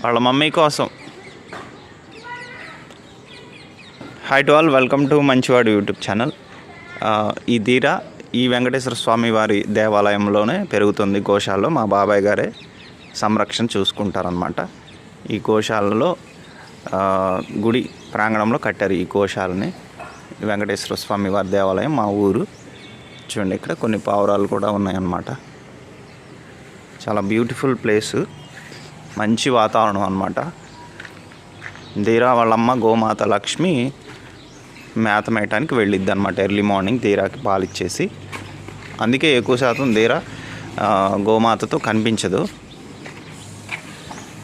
వాళ్ళ మమ్మీ కోసం. Hi to all, welcome to మంచివాడు యూట్యూబ్ ఛానల్. ఈ ధీరా ఈ వెంకటేశ్వర స్వామి వారి దేవాలయంలోనే పెరుగుతుంది. గోశాలలో మా బాబాయ్ గారే సంరక్షణ చూసుకుంటారనమాట. ఈ గోశాలలో గుడి ప్రాంగణంలో కట్టారు ఈ గోశాలని. వెంకటేశ్వర స్వామి వారి దేవాలయం మా ఊరు. చూడండి, ఇక్కడ కొన్ని పావురాలు కూడా ఉన్నాయన్నమాట. చాలా బ్యూటిఫుల్ ప్లేసు, మంచి వాతావరణం అన్నమాట. ధీరా వాళ్ళమ్మ గోమాత లక్ష్మి మేత మేయటానికి వెళ్ళిద్ది అనమాట. ఎర్లీ మార్నింగ్ ధీరాకి పాలు ఇచ్చేసి. అందుకే ఎక్కువ శాతం ధీరా గోమాతతో కనిపించదు.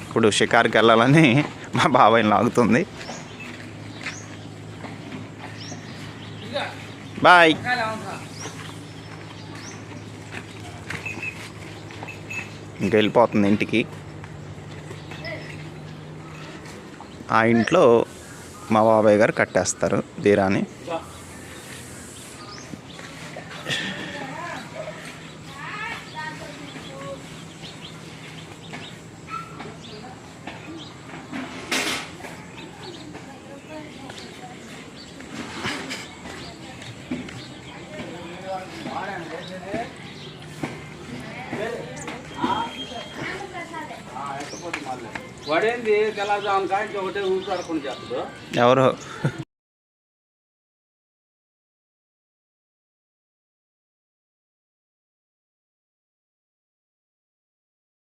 ఇప్పుడు షికారుకి వెళ్ళాలని మా బాబాయ్ని లాగుతుంది. బాయ్. ఇంక వెళ్ళిపోతుంది ఇంటికి. ఆ ఇంట్లో మా బాబాయ్ గారు కట్టేస్తారు ధీరాని. వాడేంది తెల్లజామున కాయ ఒకటే ఊరు అడుకుని చేస్తాడు ఎవరు